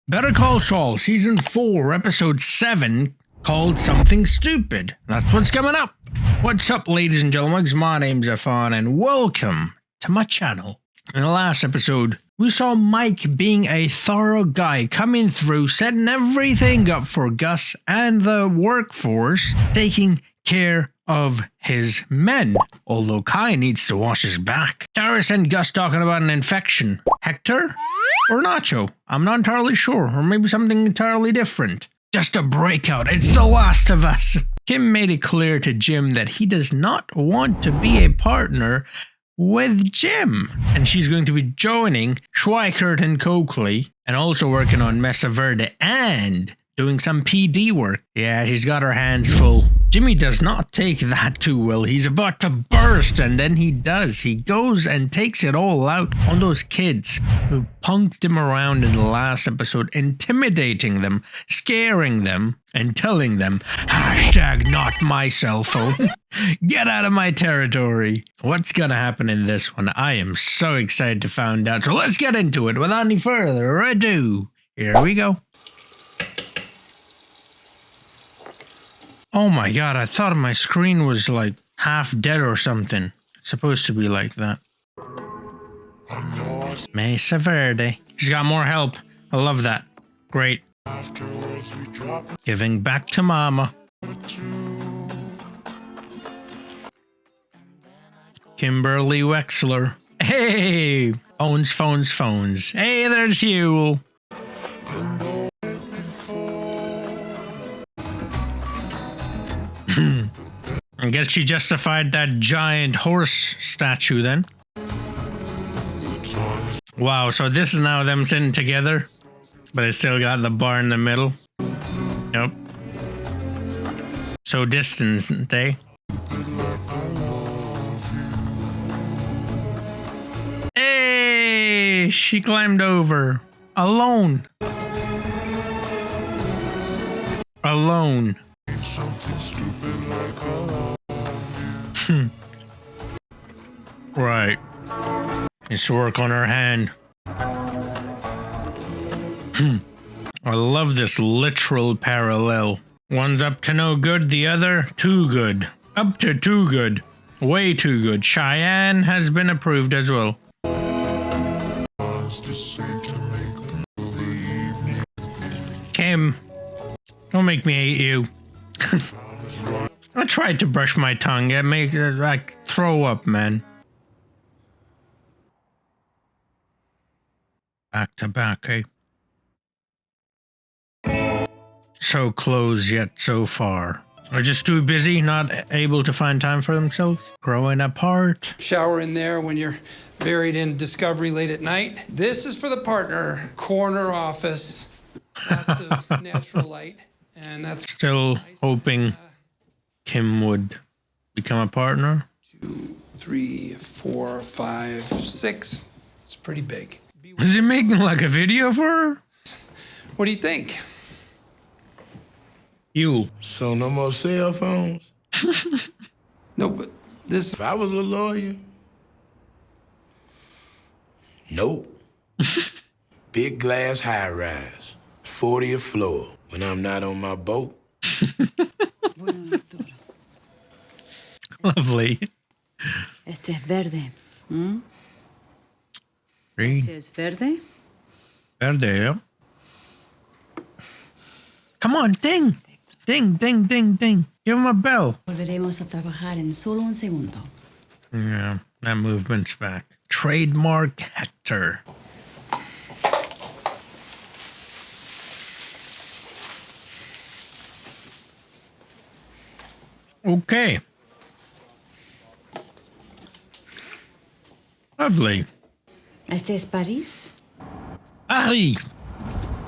Better Call Saul, Season 4, Episode 7, called Something Stupid. That's what's coming up. What's up, ladies and gentlemen? My name's Affan, and welcome to my channel. In the last episode, we saw Mike being a thorough guy, coming through, setting everything up for Gus and the workforce, taking care of his men. Although Kai needs to wash his back. Taris and Gus talking about an infection. Hector? Or Nacho? I'm not entirely sure. Or maybe something entirely different. Just a breakout. It's The Last of Us. Kim made it clear to Jim that he does not want to be a partner with Jim. And she's going to be joining Schweikert and Coakley and also working on Mesa Verde and doing some PD work. Yeah, she's got her hands full. Jimmy does not take that too well. He's about to burst, and then he does. He goes and takes it all out on those kids who punked him around in the last episode, intimidating them, scaring them, and telling them, hashtag not my cell phone. Get out of my territory. What's gonna happen in this one? I am so excited to find out. So let's get into it without any further ado. Here we go. Oh my god, I thought my screen was like half dead or something. It's supposed to be like that. Mesa Verde. He's got more help. I love that. Great. Giving back to mama. Kimberly Wexler. Hey! Phones. Hey, there's HUELL. I guess she justified that giant horse statue then. Wow, so this is now them sitting together, but it's still got the bar in the middle. Yep. So distant, eh? Hey, she climbed over. Alone. Right. Needs to work on her hand. I love this literal parallel. One's up to no good, the other too good. Up to too good. Way too good. Cheyenne has been approved as well. Kim, don't make me hate you. I tried to brush my tongue. It makes it like throw up, man. Back to back, eh? So close yet so far. Are just too busy, not able to find time for themselves? Growing apart. Shower in there when you're buried in Discovery late at night. This is for the partner. Corner office. Lots of natural light. And that's still hoping Kim would become a partner. 2, 3, 4, 5, 6. It's pretty big. Is he making like a video for her? What do you think? You. So no more cell phones? No, but this... If I was a lawyer? Nope. Big glass high rise. 40th floor when I'm not on my boat. Lovely. Este es verde. Este es verde. Verde, yeah. Come on, ding. Ding. Give him a bell. Volveremos a trabajar en solo un segundo. Yeah, that movement's back. Trademark Hector. Okay. Lovely. Este es París. Paris.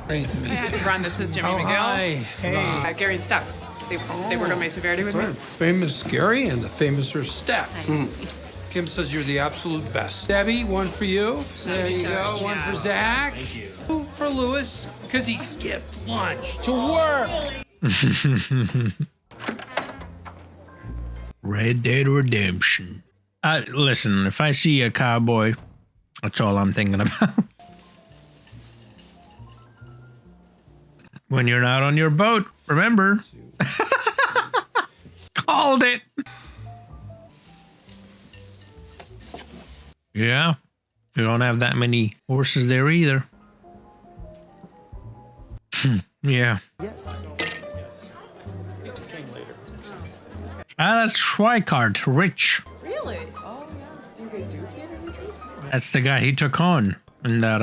Great to meet you. Ron, this is Jimmy Oh, McGill. hi. Hey. Gary and Steph. They work on Mesa Verde with me. Famous Gary and the famouser Steph. Kim says you're the absolute best. Debbie, one for you. There you go. One for Zach. Thank you. Two for Lewis, because he skipped lunch to work. Red Dead Redemption. Listen, if I see a cowboy, that's all I'm thinking about. when you're not on your boat. Remember? Called it. Yeah. We don't have that many horses there either. Yeah. Ah, that's Schweikart, Rich. Really? Oh, yeah. Do you guys do theater retreats? That's the guy he took on in that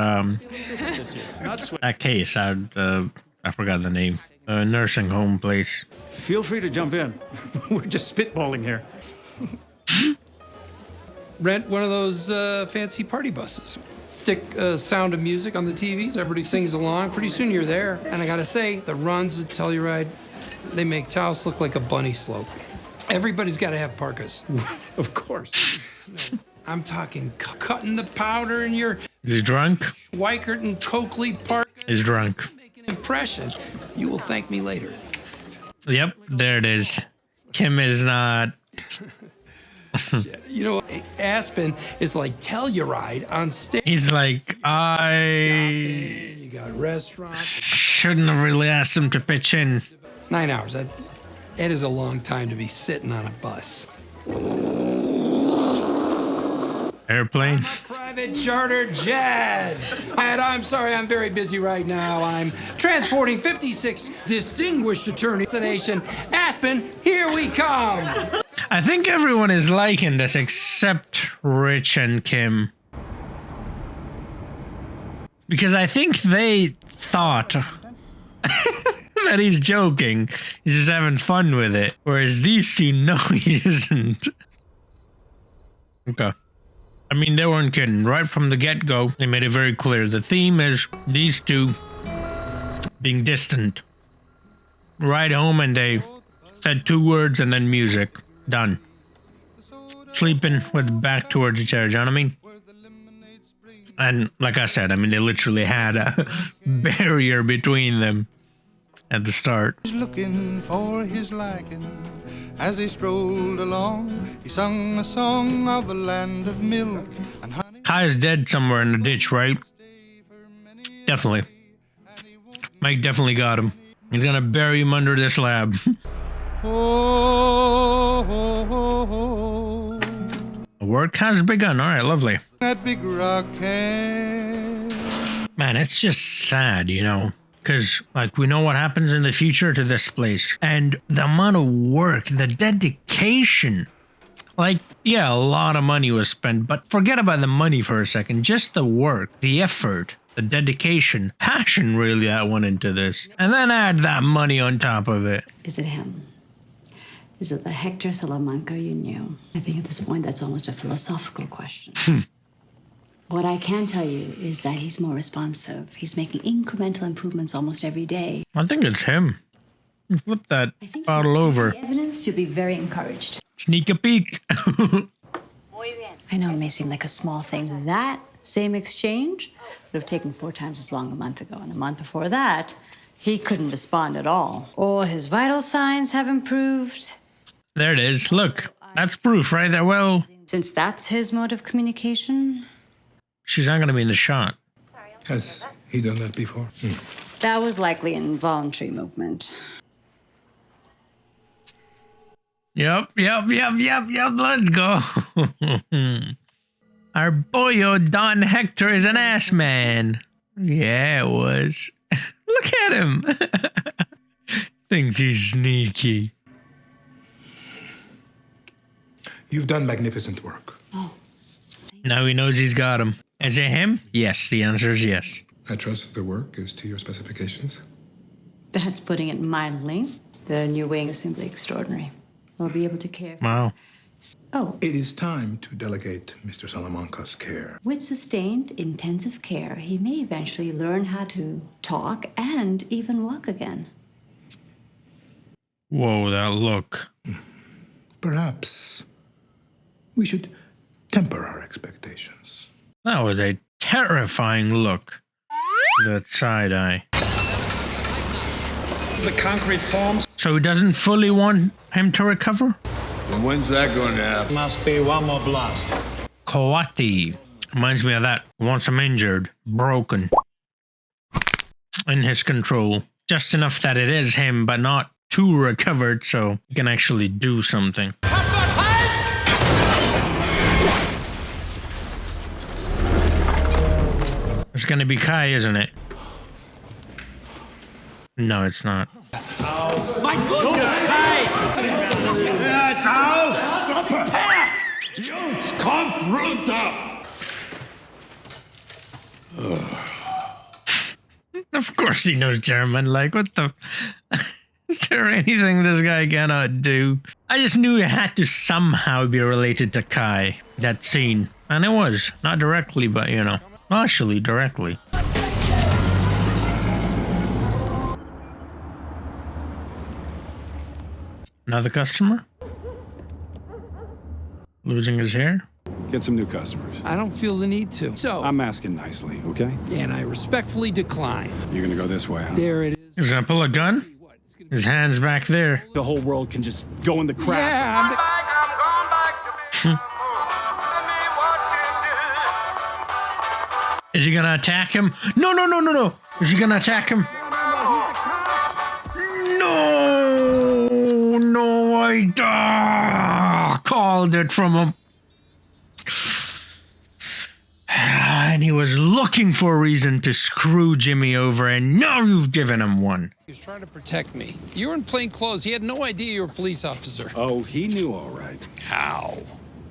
that case. I forgot the name. Nursing home place. Feel free to jump in. We're just spitballing here. Rent one of those fancy party buses. Stick Sound of Music on the TVs. Everybody sings along. Pretty soon you're there. And I gotta say, the runs at Telluride, they make Taos look like a bunny slope. Everybody's gotta have parkas. Of course. I'm talking cutting the powder in your He's drunk. Weikert and Coakley parka. He's drunk. Make an impression. You will thank me later. Yep, there it is. Kim is not. You know, Aspen is like Telluride on stage. He's like, I You got restaurants. shouldn't have really asked him to pitch in. 9 hours. That is a long time to be sitting on a bus. Airplane. Private charter jet. And I'm sorry, I'm very busy right now. I'm transporting 56 distinguished attorneys to the nation. Aspen, here we come. I think everyone is liking this except Rich and Kim. Because I think they thought that he's joking. He's just having fun with it. Whereas these two know he isn't. Okay. I mean, they weren't kidding. Right from the get-go, they made it very clear. The theme is these two being distant. Ride home and they said 2 words and then music. Done. Sleeping with back towards each other, you know what I mean? And like I said, I mean, they literally had a barrier between them at the start. Looking for his liking. As he strolled along, he sung a song of a land of milk and honey. Kai's dead somewhere in the ditch, right? Definitely. Mike definitely got him. He's gonna bury him under this slab. Oh, oh, oh, oh. The work has begun. All right, lovely. That big rock head. Man, it's just sad, you know? Because, like, we know what happens in the future to this place. And the amount of work, the dedication. Like, yeah, a lot of money was spent, but forget about the money for a second. Just the work, the effort, the dedication, passion really that went into this. And then add that money on top of it. Is it him? Is it the Hector Salamanca you knew? I think at this point that's almost a philosophical question. What I can tell you is that he's more responsive. He's making incremental improvements almost every day. I think it's him. Flip that I think bottle over. The evidence, you'll be very encouraged. Sneak a peek. I know it may seem like a small thing. That same exchange would have taken 4 times as long a month ago. And a month before that, he couldn't respond at all. Or his vital signs have improved. There it is. Look, that's proof right there. Well, Since that's his mode of communication, she's not going to be in the shot. Has he done that before? that was likely an involuntary movement. Yep. Let's go. Our boyo Don Hector is an ass man. Yeah, it was. Look at him. Thinks he's sneaky. You've done magnificent work. Now he knows he's got him. Is it him? Yes, the answer is yes. I trust the work is to your specifications. That's putting it mildly. The new wing is simply extraordinary. We'll be able to care. Wow. Oh, It is time to delegate Mr. Salamanca's care. with sustained, intensive care, he may eventually learn how to talk and even walk again. Whoa, that look. Perhaps we should temper our expectations. That was a terrifying look. That side eye. The concrete forms. So he doesn't fully want him to recover? And when's that going to happen? Must be one more blast. Coati. Reminds me of that. Once I'm injured, broken. In his control. Just enough that it is him, but not too recovered so he can actually do something. It's gonna be Kai, isn't it? No, it's not. My goodness, Kai! Jungs, kommt runter! Of course he knows German. Like, what the... Is there anything this guy cannot do? I just knew it had to somehow be related to Kai, that scene. And it was. Not directly, but, you know, partially directly. Another customer? Losing his hair? Get some new customers. I don't feel the need to. So, I'm asking nicely, okay? and I respectfully decline. You're gonna go this way, huh? There it is. He's gonna pull a gun? His hand's back there. The whole world can just go in the crap. Yeah, Is he gonna attack him? No, no, no, no, no! Is he gonna attack him? No! No, I called it from him. And he was looking for a reason to screw Jimmy over, and now you've given him one. he was trying to protect me. You were in plain clothes. He had no idea you were a police officer. Oh, he knew all right. How?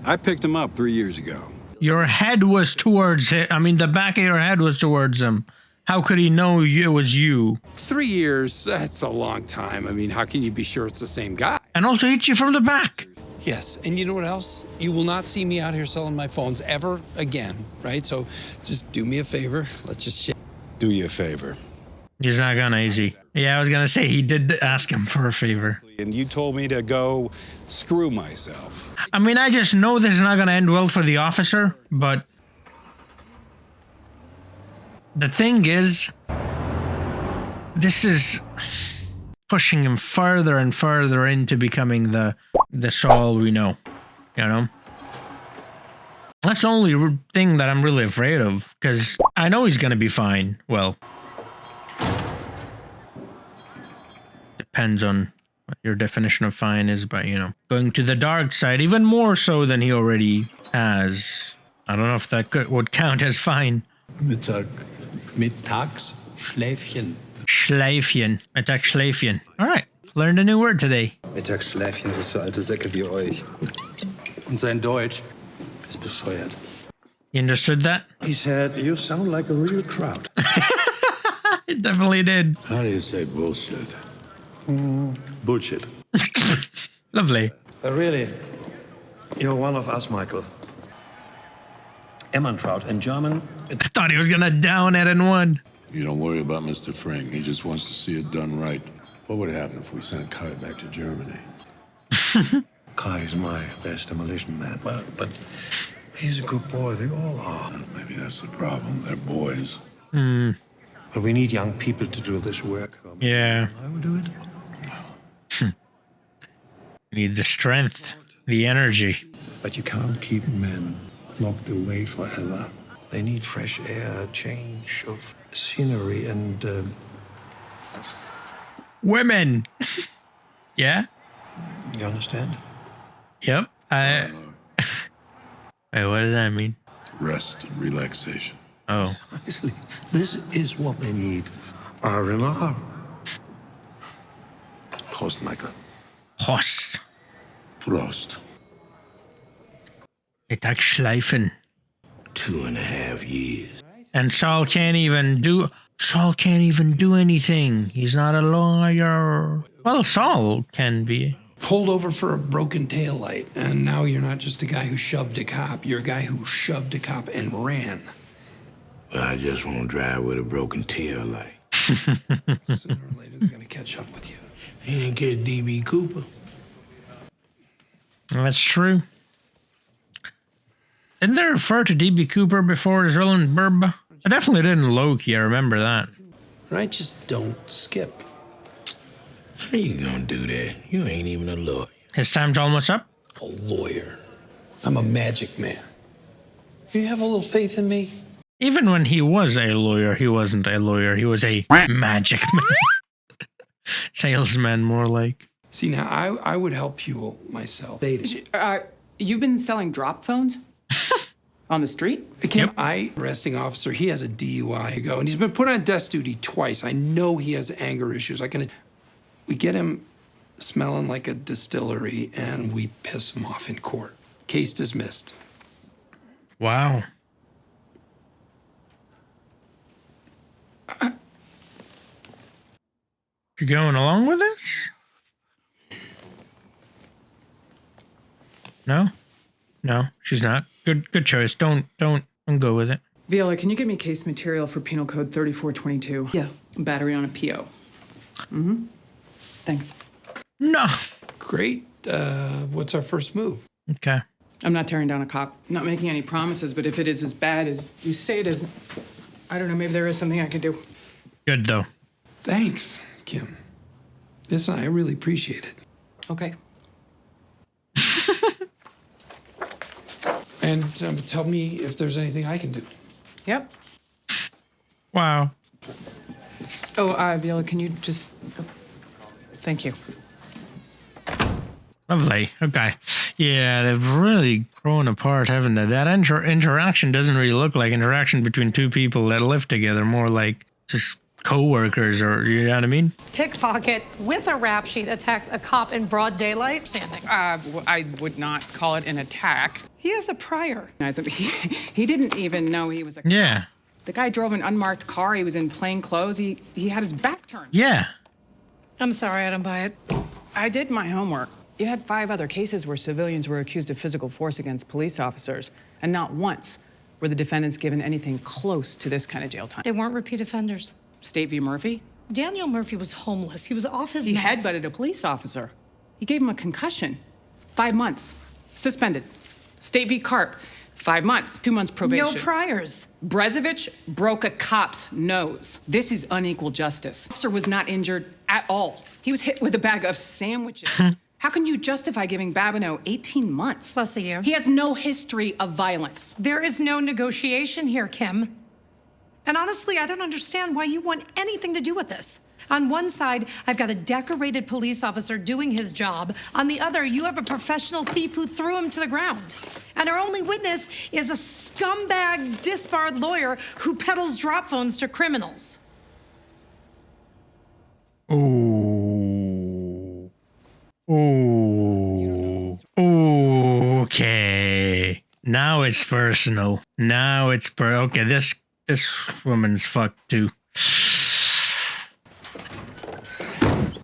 I picked him up 3 years ago. Your head was towards it. I mean, the back of your head was towards him. How could he know it was you? 3 years, that's a long time. I mean, how can you be sure it's the same guy? And also hit you from the back. Yes, and you know what else? You will not see me out here selling my phones ever again, right? So just do me a favor. Let's just shit. Do you a favor. He's not gonna, is he? Yeah, I was gonna say he did ask him for a favor. And you told me to go screw myself. I mean, I just know this is not gonna end well for the officer, but the thing is, this is pushing him further and further into becoming the Saul we know, you know? That's the only thing that I'm really afraid of, because I know he's gonna be fine. Well, depends on what your definition of fine is, but, you know, going to the dark side, even more so than he already has. I don't know if that would count as fine. Mittagsschläfchen. Schleifchen. Mittagsschläfchen. All right. Learned a new word today. Mittagsschläfchen ist für alte Säcke wie euch. Und sein Deutsch ist bescheuert. You understood that? He said, you sound like a real crowd. It definitely did. How do you say bullshit? Bullshit. Lovely. But really, you're one of us, Michael. Emmentraut in German. I thought he was gonna down it in one. You don't worry about Mr. Frank. He just wants to see it done right. What would happen if we sent Kai back to Germany? Kai is my best demolition man. But he's a good boy. They all are. Maybe that's the problem. They're boys. But we need young people to do this work. Yeah. I will do it. Need the strength, the energy. But you can't keep men locked away forever. They need fresh air, change of scenery, and Women. Yeah? you understand? Yep. Wait, what does that mean? Rest and relaxation. Oh. Honestly, this is what they need. R&R. Prost, Michael. Prost. Prost. Mittagsschleifen. 2.5 years. And Saul can't even do anything. He's not a lawyer. Well, Saul can be. Pulled over for a broken taillight, and now you're not just a guy who shoved a cop. You're a guy who shoved a cop and ran. Well, I just won't drive with a broken tail light. Sooner or later, they're gonna catch up with you. He didn't get D.B. Cooper. That's true. Didn't they refer to D.B. Cooper before as villain Burb? I definitely didn't Loki, I remember that. Right? Just don't skip. How you gonna do that? You ain't even a lawyer. His time's almost up. A lawyer. I'm a magic man. You have a little faith in me? Even when he was a lawyer, he wasn't a lawyer. He was a magic man. Salesman, more like. See, now I would help Huel myself. You've been selling drop phones? On the street? Kim, arresting officer, he has a DUI ago, and he's been put on desk duty twice. I know he has anger issues. We get him smelling like a distillery, and we piss him off in court. Case dismissed. Wow. You going along with this? No? No, she's not. Good choice. Don't go with it. Viola, can you get me case material for Penal Code 3422? Yeah. Battery on a PO. Mm-hmm. Thanks. No. Great. What's our first move? Okay. I'm not tearing down a cop. Not making any promises, but if it is as bad as you say it is, I don't know, maybe there is something I can do. Good, though. Thanks, Kim. Listen, I really appreciate it. Okay. And tell me if there's anything I can do. Yep. Wow. Oh, Viola, can you just... Thank you. Lovely. Okay. Yeah, they've really grown apart, haven't they? That interaction doesn't really look like interaction between two people that live together, more like just co-workers, or you know what I mean? Pickpocket with a rap sheet attacks a cop in broad daylight. Standing. I would not call it an attack. He has a prior. He didn't even know he was a cop. Yeah. The guy drove an unmarked car. He was in plain clothes. He had his back turned. Yeah. I'm sorry, I don't buy it. I did my homework. You had 5 other cases where civilians were accused of physical force against police officers, and not once were the defendants given anything close to this kind of jail time. They weren't repeat offenders. State v. Murphy? Daniel Murphy was homeless. He was off his He meds. headbutted a police officer. He gave him a concussion. 5 months. Suspended. State v. Carp. 5 months. 2 months probation. No priors. Brezovich broke a cop's nose. This is unequal justice. The officer was not injured at all. He was hit with a bag of sandwiches. How can you justify giving Babineau 18 months? Plus a year. He has no history of violence. There is no negotiation here, Kim. And honestly, I don't understand why you want anything to do with this. On one side, I've got a decorated police officer doing his job. On the other, you have a professional thief who threw him to the ground. And our only witness is a scumbag, disbarred lawyer who peddles drop phones to criminals. Ooh. Ooh. Okay. Now it's personal. Okay, this woman's fucked too.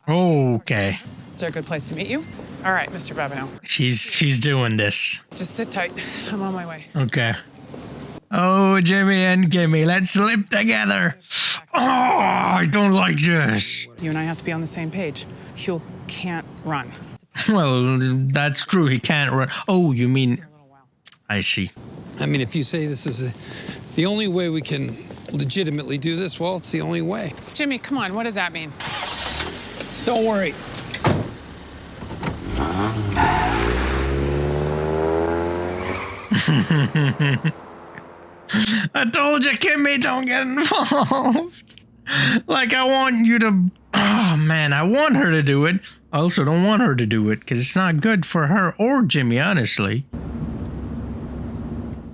Okay. Is there a good place to meet you? All right, Mr. Babineau. She's doing this. Just sit tight. I'm on my way. Okay. Oh, Jimmy and Kimmy, let's slip together. Oh, I don't like this. You and I have to be on the same page. Huel can't run. Well, that's true. He can't run. Oh, you mean... I see. I mean, if you say this is the only way we can legitimately do this, well, it's the only way. Jimmy, come on. What does that mean? Don't worry. I told you, Kimmy, don't get involved. Like, I want you to... Oh, man, I want her to do it. I also don't want her to do it, because it's not good for her or Jimmy, honestly.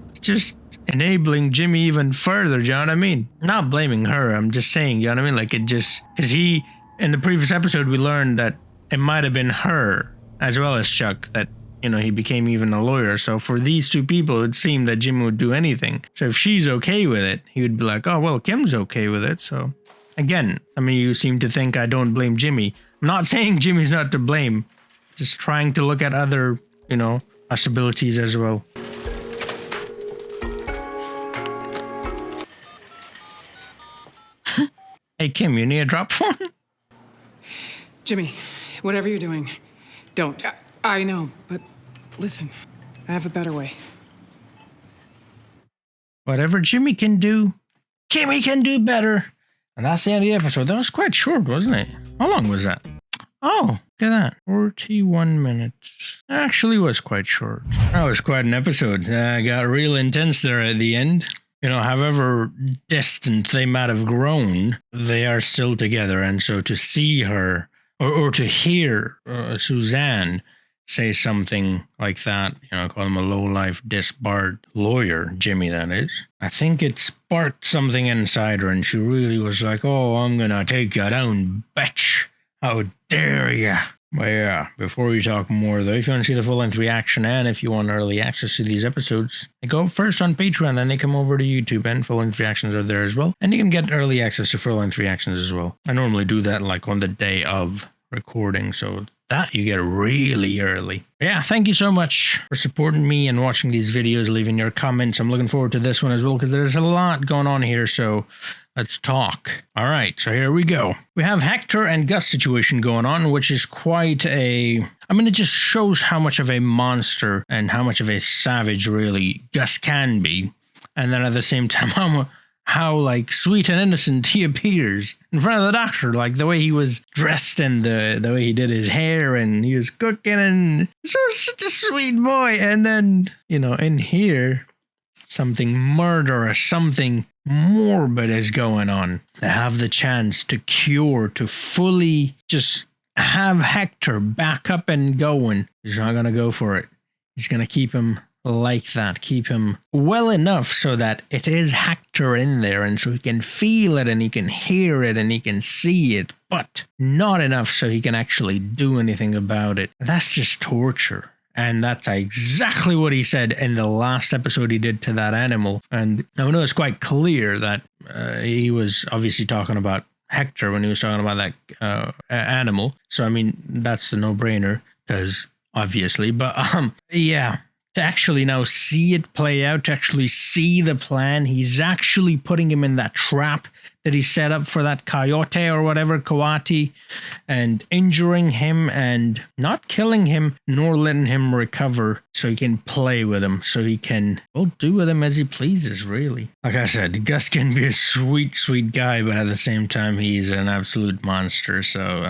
It's just enabling Jimmy even further, do you know what I mean? Not blaming her, I'm just saying, you know what I mean? Like, it just... Because he... In the previous episode, we learned that it might have been her, as well as Chuck, that, you know, he became even a lawyer. So for these two people, it would seem that Jimmy would do anything. So if she's okay with it, he would be like, oh, well, Kim's okay with it. So, again, some of you seem to think I don't blame Jimmy. I'm not saying Jimmy's not to blame. Just trying to look at other, you know, possibilities as well. Hey, Kim, you need a drop phone? Jimmy, whatever you're doing, don't. I know, but listen, I have a better way. Whatever Jimmy can do, Kimmy can do better. And that's the end of the episode. That was quite short, wasn't it? How long was that? Oh, look at that. 41 minutes. Actually was quite short. That was quite an episode. Got real intense there at the end. however distant they might have grown, they are still together. And so to see her or to hear Suzanne say something like that, call him a low-life, disbarred lawyer, Jimmy that is, I think it sparked something inside her, and she really was like, oh, I'm gonna take you down, bitch. How dare ya? But yeah, before we talk more though, if you want to see the full-length reaction and if you want early access to these episodes, they go first on Patreon, then they come over to YouTube, and full-length reactions are there as well. And you can get early access to full-length reactions as well. I normally do that like on the day of recording, so that you get really early. Yeah, thank you so much for supporting me and watching these videos, leaving your comments. I'm looking forward to this one as well because there's a lot going on here, so let's talk. All right, so here we go. We have Hector and Gus situation going on, which is quite a... I mean, it just shows how much of a monster and how much of a savage really Gus can be. And then at the same time, how like sweet and innocent he appears in front of the doctor, like the way he was dressed and the way he did his hair and he was cooking, and such a sweet boy. And then, in here, something murderous, something morbid is going on. They have the chance to cure, to fully just have Hector back up and going. He's not going to go for it. He's going to keep him like that, keep him well enough so that it is Hector in there, and so he can feel it and he can hear it and he can see it, but not enough so he can actually do anything about it. That's just torture. And that's exactly what he said in the last episode he did to that animal. And I know it's quite clear that he was obviously talking about Hector when he was talking about that animal. So, I mean, that's the no-brainer, because obviously, but yeah. To actually now see it play out, to actually see the plan, he's actually putting him in that trap that he set up for that coyote or whatever, coati, and injuring him and not killing him, nor letting him recover so he can play with him, so he can, well, do with him as he pleases, really. Like I said, Gus can be a sweet, sweet guy, but at the same time, he's an absolute monster, so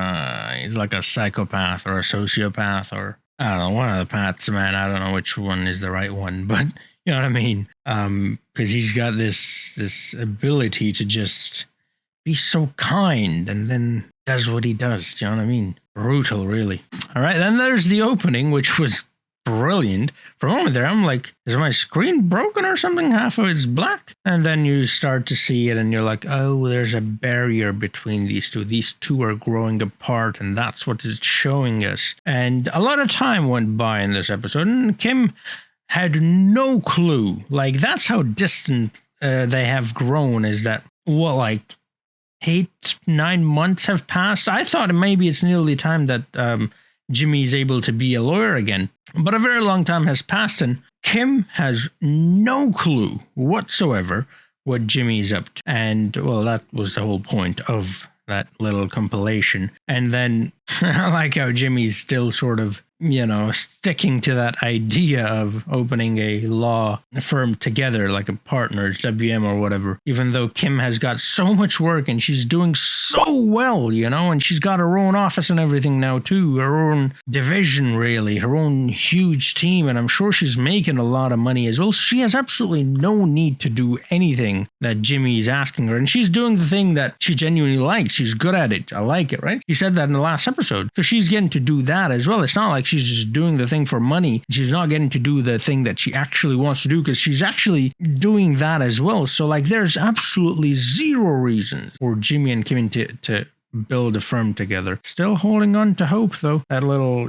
he's like a psychopath or a sociopath or... I don't know, one of the paths, man. I don't know which one is the right one, but you know what I mean? Because he's got this ability to just be so kind and then does what he does. Do you know what I mean? Brutal, really. All right, then there's the opening, which was brilliant. For a moment there, I'm like, is my screen broken or something? Half of it's black. And then you start to see it and you're like, oh, there's a barrier between these two. These two are growing apart, and that's what it's showing us. And a lot of time went by in this episode, and Kim had no clue. Like, that's how distant they have grown, is that, what, like 8-9 months have passed? I thought maybe it's nearly time that Jimmy's able to be a lawyer again. But a very long time has passed, and Kim has no clue whatsoever what Jimmy's up to. And, well, that was the whole point of that little compilation. And then I like how Jimmy's still sort of, sticking to that idea of opening a law firm together, like a partners, WM or whatever, even though Kim has got so much work and she's doing so well, and she's got her own office and everything now too, her own division, really, her own huge team, and I'm sure she's making a lot of money as well. So she has absolutely no need to do anything that Jimmy's asking her, and she's doing the thing that she genuinely likes. She's good at it. I like it, right? She said that in the last episode. So she's getting to do that as well. It's not like she's just doing the thing for money. She's not getting to do the thing that she actually wants to do, because she's actually doing that as well. So like, there's absolutely zero reasons for Jimmy and Kim to build a firm together. Still holding on to hope though. That little,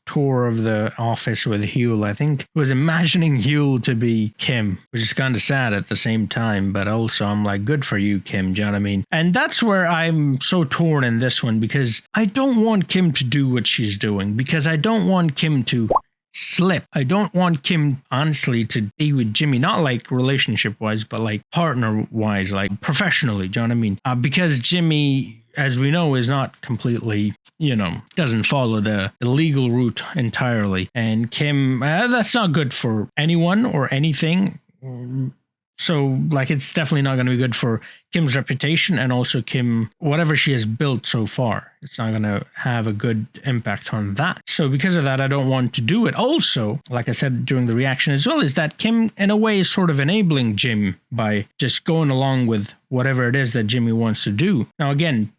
tour of the office with HUELL, I think was imagining HUELL to be Kim, which is kind of sad at the same time, but also I'm like, good for you, Kim, do you know what I mean? And that's where I'm so torn in this one, because I don't want Kim to do what she's doing, because I don't want Kim to slip. I don't want Kim, honestly, to be with Jimmy, not like relationship-wise, but like partner-wise, like professionally, do you know what I mean? Because Jimmy, as we know, is not completely, doesn't follow the legal route entirely. And Kim, that's not good for anyone or anything. So, like, it's definitely not going to be good for Kim's reputation, and also Kim, whatever she has built so far, it's not going to have a good impact on that. So because of that, I don't want to do it. Also, like I said during the reaction as well, is that Kim, in a way, is sort of enabling Jim by just going along with whatever it is that Jimmy wants to do. Now, again,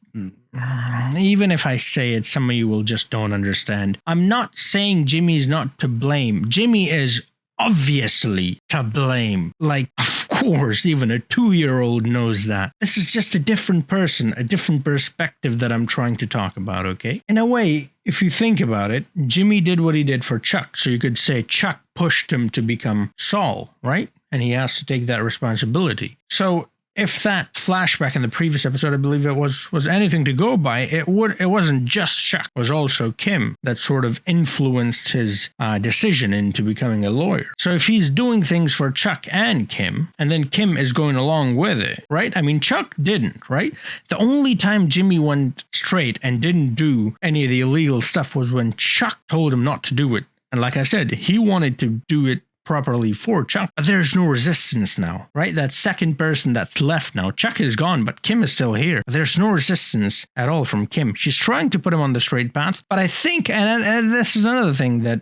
even if I say it, some of you will just don't understand. I'm not saying Jimmy's not to blame. Jimmy is obviously to blame. Like, of course, even a 2-year-old knows that. This is just a different person, a different perspective that I'm trying to talk about, okay? In a way, if you think about it, Jimmy did what he did for Chuck. So you could say Chuck pushed him to become Saul, right? And he has to take that responsibility. So if that flashback in the previous episode, I believe it was anything to go by, it wasn't just Chuck, it was also Kim that sort of influenced his decision into becoming a lawyer. So if he's doing things for Chuck and Kim, and then Kim is going along with it, right? I mean, Chuck didn't, right? The only time Jimmy went straight and didn't do any of the illegal stuff was when Chuck told him not to do it. And like I said, he wanted to do it properly for Chuck, but there's no resistance now, right? That second person that's left now, Chuck is gone, but Kim is still here. There's no resistance at all from Kim. She's trying to put him on the straight path, but I think, and this is another thing that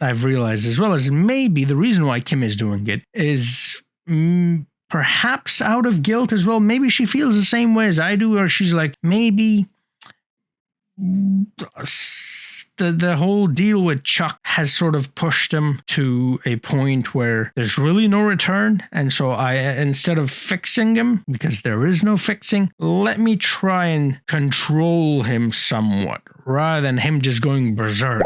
I've realized as well, is maybe the reason why Kim is doing it is perhaps out of guilt as well. Maybe she feels the same way as I do, or she's like, maybe the whole deal with Chuck has sort of pushed him to a point where there's really no return. And so I, instead of fixing him, because there is no fixing, let me try and control him somewhat rather than him just going berserk.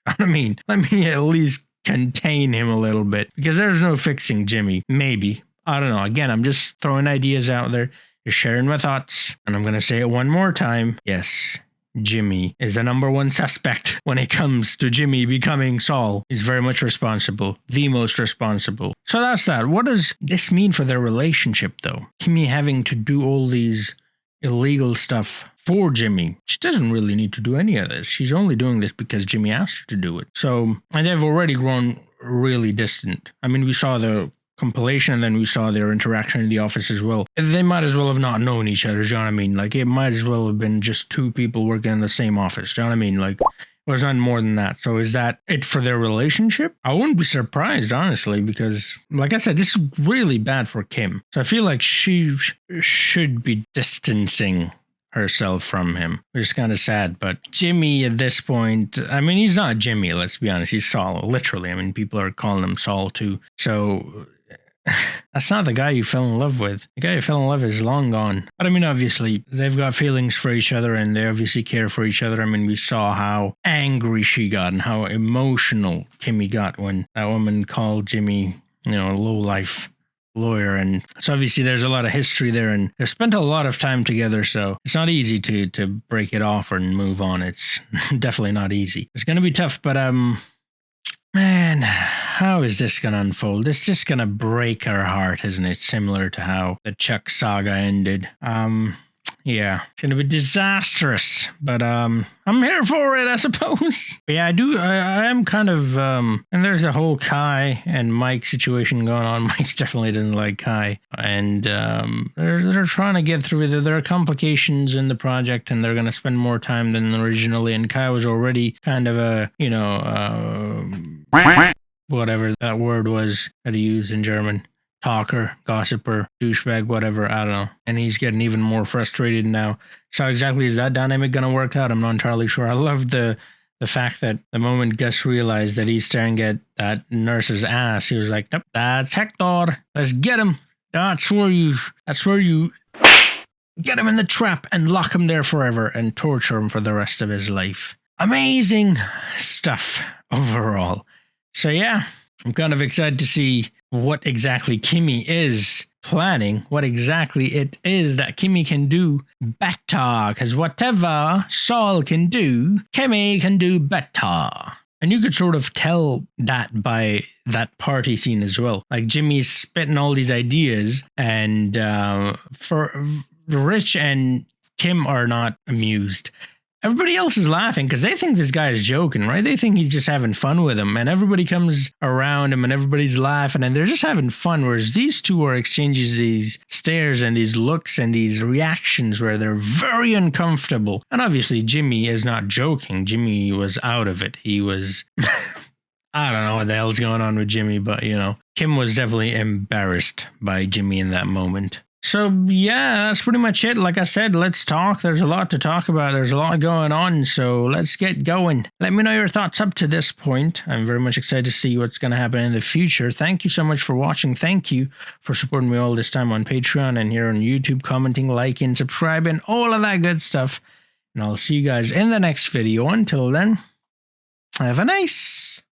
I mean, let me at least contain him a little bit, because there's no fixing Jimmy. Maybe. I don't know. Again, I'm just throwing ideas out there, just sharing my thoughts. And I'm going to say it one more time. Yes, Jimmy is the #1 suspect when it comes to Jimmy becoming Saul. He's very much responsible, the most responsible. So that's that. What does this mean for their relationship, though? Kimmy having to do all these illegal stuff for Jimmy. She doesn't really need to do any of this. She's only doing this because Jimmy asked her to do it. So, and they've already grown really distant. I mean, we saw the compilation, and then we saw their interaction in the office as well. They might as well have not known each other, do you know what I mean? Like, it might as well have been just two people working in the same office, do you know what I mean? Like, it was not more than that. So is that it for their relationship? I wouldn't be surprised, honestly, because, like I said, this is really bad for Kim. So I feel like she should be distancing herself from him, which is kind of sad. But Jimmy at this point, I mean, he's not Jimmy, let's be honest. He's Saul, literally. I mean, people are calling him Saul too. So that's not the guy you fell in love with. The guy you fell in love is long gone. But I mean, obviously, they've got feelings for each other, and they obviously care for each other. I mean, we saw how angry she got and how emotional Kimmy got when that woman called Jimmy, you know, a low-life lawyer. And so obviously there's a lot of history there, and they've spent a lot of time together, so it's not easy to break it off and move on. It's definitely not easy. It's going to be tough, but man, how is this going to unfold? It's just going to break our heart, isn't it? Similar to how the Chuck saga ended. Yeah, it's going to be disastrous, but I'm here for it, I suppose. But yeah, I am kind of, and there's the whole Kai and Mike situation going on. Mike definitely doesn't like Kai, and they're trying to get through it. There are complications in the project, and they're going to spend more time than originally, and Kai was already kind of a, you know, whatever that word was that he used in German. Talker, gossiper, douchebag, whatever, I don't know. And he's getting even more frustrated now. So how exactly is that dynamic going to work out? I'm not entirely sure. I love the fact that the moment Gus realized that he's staring at that nurse's ass, he was like, nope, that's Hector. Let's get him. That's where you get him in the trap and lock him there forever and torture him for the rest of his life. Amazing stuff overall. So yeah, I'm kind of excited to see what exactly Kimmy is planning, what exactly it is that Kimmy can do better, because whatever Saul can do, Kimmy can do better. And you could sort of tell that by that party scene as well. Like, Jimmy's spitting all these ideas, and for Rich and Kim are not amused. everybody else is laughing because they think this guy is joking, right? They think he's just having fun with him, and everybody comes around him and everybody's laughing and they're just having fun, whereas these two are exchanging these stares and these looks and these reactions where they're very uncomfortable. And obviously Jimmy is not joking. Jimmy was out of it. He was... I don't know what the hell's going on with Jimmy, but, you know, Kim was definitely embarrassed by Jimmy in that moment. So, yeah, that's pretty much it. Like I said, let's talk. There's a lot to talk about. There's a lot going on, so let's get going. Let me know your thoughts up to this point. I'm very much excited to see what's going to happen in the future. Thank you so much for watching. Thank you for supporting me all this time on Patreon and here on YouTube, commenting, liking, subscribing, all of that good stuff. And I'll see you guys in the next video. Until then, have a nice